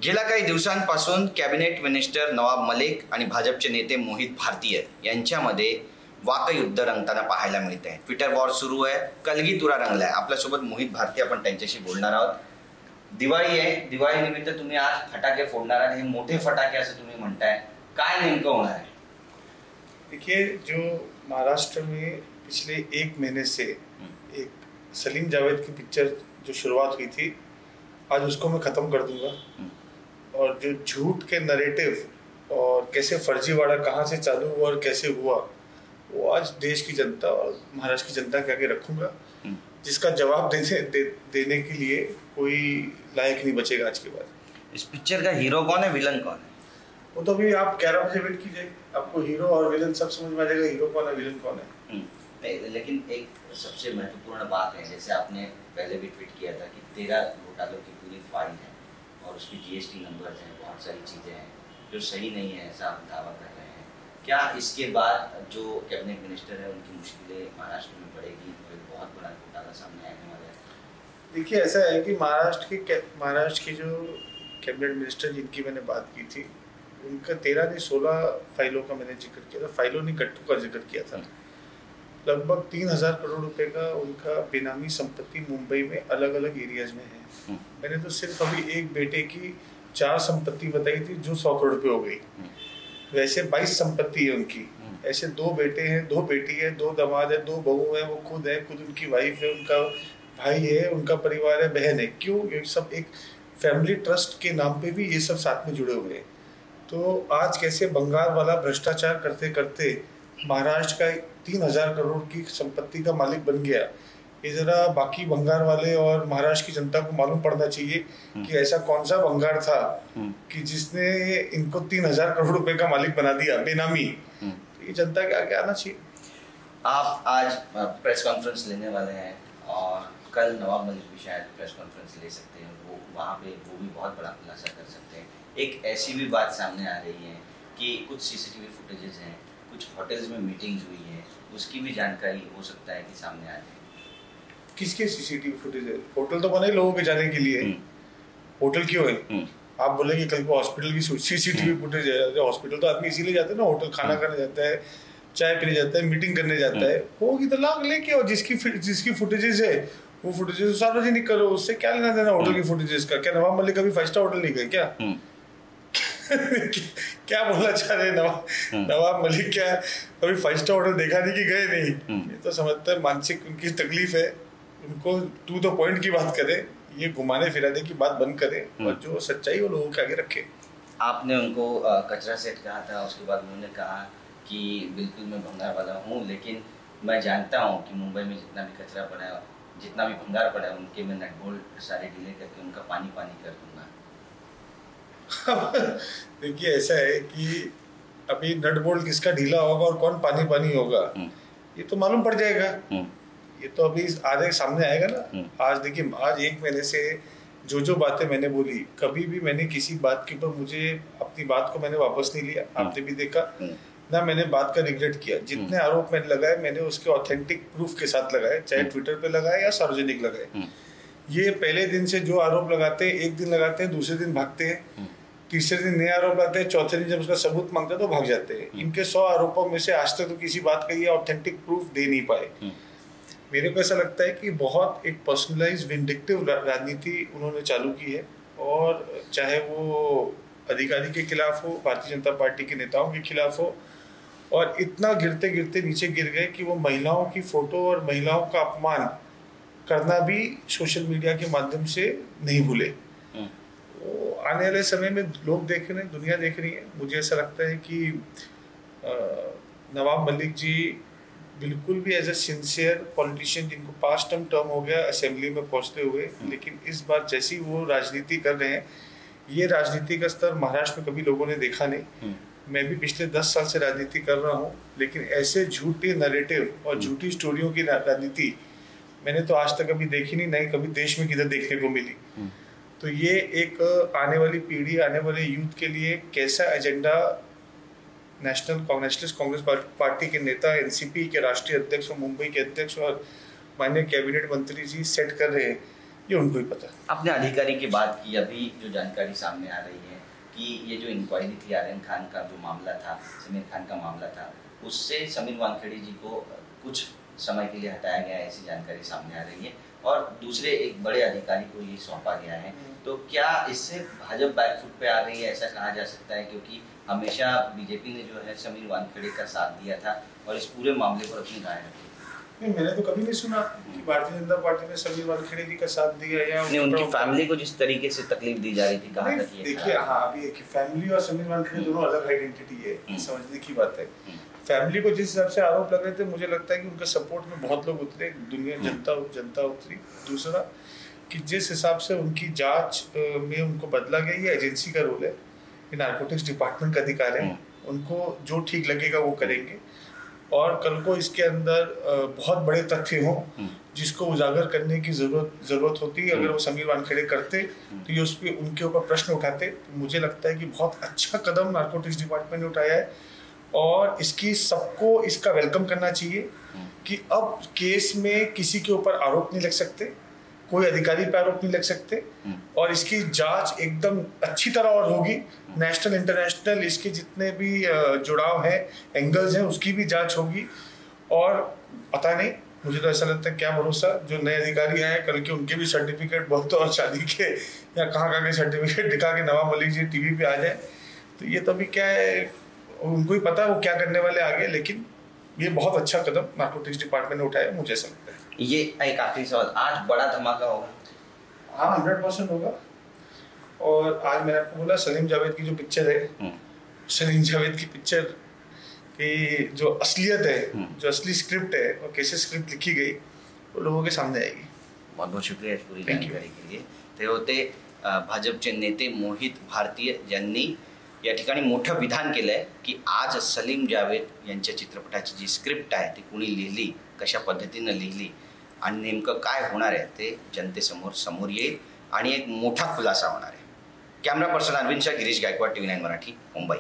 गेल्या काही दिवसांपासून कॅबिनेट मिनिस्टर नवाब मलिक आणि भाजपचे नेते मोहित भारतीय यांच्यामध्ये वाकयुद्ध रंगताना पाहायला मिळत आहे. ट्विटर वॉर सुरू आहे, कलगीतुरा रंगलाय. आपल्यासोबत मोहित भारतीय, आपण त्यांच्याशी बोलणार आहोत. दिवाळी आहे, दिवाळी निमित्त तुम्ही आज फटाके फोडणार आहात. हे मोठे फटाके असं तुम्ही म्हणताय, काय नेमकं होणार है? देखिए, जो महाराष्ट्र में पिछले एक महीने से एक सलीम जावेद की पिक्चर जो शुरुआत हुई थी, आज उसको मैं ख़त्म कर दूंगा. और जो झूठ के नरेटिव और कैसे फर्जीवाड़ा कहाँ से चालू हुआ और कैसे हुआ, वो आज देश की जनता और महाराष्ट्र की जनता के आगे रखूंगा, जिसका जवाब देने के लिए कोई लायक नहीं बचेगा आज के बाद. इस पिक्चर का हीरो कौन है, विलन कौन है? वो तो अभी आप 11 बजे वेट कीजिए, आपको हीरो और विलन सब समझ में आ जाएगा. हीरो कौन है, विलन कौन है. लेकिन एक सबसे महत्वपूर्ण बात है, जैसे आपने पहले भी ट्वीट किया था कि 13 घोटालों की पूरी फाइल है और उसकी GST नंबर्स हैं, बहुत सारी चीज़ें हैं जो सही नहीं है, ऐसा आप दावा कर रहे हैं. क्या इसके बाद जो कैबिनेट मिनिस्टर है उनकी मुश्किलें महाराष्ट्र में बढ़ेगी, तो एक बहुत बड़ा घोटाला सामने आने वाला है? देखिए, ऐसा है कि महाराष्ट्र की जो कैबिनेट मिनिस्टर जिनकी मैंने बात की थी, उनका 13 नहीं 16 फाइलों का मैंने जिक्र किया था. फाइलों ने गट्टू का जिक्र किया था. लगभग 3000 करोड़ रुपए का उनका बेनामी संपत्ति मुंबई में अलग अलग एरियाज में है. मैंने तो सिर्फ अभी एक बेटे की 4 संपत्ति बताई थी जो 100 करोड़ रुपए हो गई. वैसे 22 संपत्ति है उनकी. ऐसे 2 बेटे हैं, 2 बेटी है, 2 दामाद है, 2 बहू है, वो खुद है, खुद उनकी वाइफ है, उनका भाई है, उनका परिवार है, बहन है. क्यों? ये सब एक फैमिली ट्रस्ट के नाम पे भी ये सब साथ में जुड़े हुए हैं. तो आज कैसे बंगाल वाला भ्रष्टाचार करते करते महाराष्ट्र का 3000 करोड़ की संपत्ति का मालिक बन गया, ये जरा बाकी बंगाल वाले और महाराष्ट्र की जनता को मालूम पड़ना चाहिए कि ऐसा कौन सा बंगाल था कि जिसने इनको 3000 करोड़ रुपए का मालिक बना दिया बेनामी. तो ये जनता के आगे आना चाहिए. आप आज प्रेस कॉन्फ्रेंस लेने वाले हैं और कल नवाब मलिक भी शायद प्रेस कॉन्फ्रेंस ले सकते हैं. वो वहाँ पे वो भी बहुत बड़ा खुलासा कर सकते हैं. एक ऐसी भी बात सामने आ रही है कि कुछ CCTV फुटेजेस हैं, कुछ होटल्स में मीटिंग्स हुई है, उसकी भी जानकारी हो सकता है कि सामने आ जाए. किसके CCTV फुटेज है? होटल तो बने लोगों के जाने के लिए. होटल क्यों है? आप बोले कि कल को हॉस्पिटल की CCTV फुटेज है. हॉस्पिटल तो आदमी इसीलिए जाते हैं ना, होटल खाना खाने जाता है, चाय पीने जाता है, मीटिंग करने जाता है. होगी तो लाग लेके और जिसकी फुटेजेस है वो फुटेजेस सार्वजनिक करो. उससे क्या लेना देना होटल की फुटेजेस का? क्या नवाब मलिक कभी 5 स्टार होटल नहीं गए क्या? क्या बोलना चाह रहे नवाब मलिक? क्या कभी 5 स्टार होटल देखा नहीं कि गए नहीं? ये तो समझता है मानसिक उनकी तकलीफ है. उनको टू द पॉइंट की बात करें, ये घुमाने फिराने की बात बंद करें और जो सच्चाई वो लोगों के आगे रखे. आपने उनको कचरा सेट कहा था, उसके बाद उन्होंने कहा कि बिल्कुल मैं भंगार वाला हूँ, लेकिन मैं जानता हूँ कि मुंबई में जितना भी कचरा पड़ा है, जितना भी भंगार पड़ा है, उनके मैं नट बोल्ट सारे ढीले करके उनका पानी पानी कर दूंगा. देखिए, ऐसा है कि अभी नट बोल्ट किसका ढीला होगा और कौन पानी पानी होगा ये तो मालूम पड़ जाएगा. ये तो अभी आगे सामने आएगा ना. आज देखिए, आज एक महीने से जो बातें मैंने बोली, कभी भी मैंने किसी बात के ऊपर मुझे अपनी बात को मैंने वापस नहीं लिया. आपने भी देखा ना, मैंने बात का रिग्रेट किया. जितने आरोप मैंने लगाए, मैंने उसके ऑथेंटिक प्रूफ के साथ लगाए, चाहे ट्विटर पे लगाए या सार्वजनिक लगाए. ये पहले दिन से जो आरोप लगाते हैं, एक दिन लगाते हैं, दूसरे दिन भागते हैं, तीसरे दिन नए आरोप लगाते हैं, चौथे दिन जब उसका सबूत मांगते हैं तो भाग जाते हैं. इनके 100 आरोपों में से आज तक तो किसी बात का ये ऑथेंटिक प्रूफ दे नहीं पाए. मेरे को ऐसा लगता है कि बहुत एक पर्सनलाइज विंडिक्टिव राजनीति उन्होंने चालू की है. और चाहे वो अधिकारी के खिलाफ हो, भारतीय जनता पार्टी के नेताओं के खिलाफ हो, और इतना गिरते गिरते नीचे गिर गए कि वो महिलाओं की फोटो और महिलाओं का अपमान करना भी सोशल मीडिया के माध्यम से नहीं भूले. तो आने वाले समय में लोग देख रहे हैं, दुनिया देख रही है. मुझे ऐसा लगता है कि नवाब मलिक जी बिल्कुल भी एज ए सिंसियर पॉलिटिशियन, जिनको 5 टर्म हो गया असेंबली में पहुंचते हुए, लेकिन इस बार जैसी वो राजनीति कर रहे हैं, ये राजनीति का स्तर महाराष्ट्र में कभी लोगों ने देखा नहीं. मैं भी पिछले 10 साल से राजनीति कर रहा हूँ, लेकिन ऐसे झूठे नैरेटिव और झूठी स्टोरियों की राजनीति मैंने तो आज तक कभी देखी नहीं कभी देश में किधर देखने को मिली. तो ये एक आने वाली पीढ़ी, आने वाले यूथ के लिए कैसा एजेंडा नेशनलिस्ट कांग्रेस पार्टी के नेता, NCP के राष्ट्रीय अध्यक्ष और मुंबई के अध्यक्ष और माननीय कैबिनेट मंत्री जी सेट कर रहे हैं, ये उनको ही पता है। आपने अधिकारी की बात की, अभी जो जानकारी सामने आ रही है कि ये जो इंक्वायरी थी आर्यन खान का जो मामला था, समीर खान का मामला था, उससे समीर वानखेड़े जी को कुछ समय के लिए हटाया गया है, ऐसी जानकारी सामने आ रही है और दूसरे एक बड़े अधिकारी को ये सौंपा गया है। तो क्या इससे भाजपा बैकफुट पे आ रही है, ऐसा कहा जा सकता है? क्योंकि हमेशा बीजेपी ने जो है समीर वानखेड़े का साथ दिया था और इस पूरे मामले पर अपनी राय रखी। नहीं, मैंने तो कभी नहीं सुना कि भारतीय जनता पार्टी ने समीर वानखेड़े जी का साथ दिया या नहीं, उनकी फैमिली को जिस तरीके से तकलीफ दी जा रही थी, कहा था कि देखिए, हाँ, अभी कि फैमिली और समीर वानखेड़े दोनों अलग आइडेंटिटी है, समझने की बात है। फैमिली को जिस हिसाब से आरोप लग रहे थे, मुझे लगता है कि उनके सपोर्ट में बहुत लोग उतरे, दुनिया जनता उतरी। दूसरा कि जिस हिसाब से उनकी जांच में उनको बदला गया, ये एजेंसी का रोल है, ये नारकोटिक्स डिपार्टमेंट का अधिकार है, उनको जो ठीक लगेगा वो करेंगे और कल को इसके अंदर बहुत बड़े तथ्य हों जिसको उजागर करने की जरूरत होती है। अगर वो समीर वानखेड़े करते तो ये उस पर उनके ऊपर प्रश्न उठाते, तो मुझे लगता है कि बहुत अच्छा कदम नारकोटिक्स डिपार्टमेंट ने उठाया है और इसकी सबको इसका वेलकम करना चाहिए कि अब केस में किसी के ऊपर आरोप नहीं लग सकते, कोई अधिकारी पे आरोप नहीं लग सकते और इसकी जांच एकदम अच्छी तरह और होगी। नेशनल इंटरनेशनल इसके जितने भी जुड़ाव है, एंगल्स हैं, उसकी भी जांच होगी। और पता नहीं, मुझे तो ऐसा लगता है, क्या भरोसा, जो नए अधिकारी आए कल के उनके भी सर्टिफिकेट बहुत और शादी के या कहाँ के सर्टिफिकेट दिखा के नवाब मलिक जी टीवी पे आ जाए, तो ये तो अभी क्या है, उनको ही पता है वो क्या करने वाले आगे। लेकिन ये बहुत अच्छा कदम नारकोटिक्स डिपार्टमेंट ने उठाया, मुझे ऐसा लगता है। ये एक आखिरी सवाल, आज बड़ा धमाका होगा? हाँ, 100% होगा। और आज मैंने आपको बोला, सलीम जावेद की जो पिक्चर है, सलीम जावेद की पिक्चर की जो असलियत है, जो असली स्क्रिप्ट है और कैसे स्क्रिप्ट लिखी गई, वो लोगों के सामने आएगी। बहुत बहुत शुक्रिया इस पूरी जानकारी के लिए। ते होते भाजपचे नेते मोहित भारतीय, ज्यांनी या ठिकाणी मोठं विधान केलं आहे की आज सलीम जावेद यांच्या चित्रपटाची जी स्क्रिप्ट आहे ती कुणी लिहिली, कशा पद्धतीनं लिहिली आणि नेमकं काय होणार आहे ते जनतेसमोर येईल आणि एक मोठा खुलासा होणार आहे। Camera person Arvind Shah, Girish Gaikwad, TV9 Marathi, Mumbai.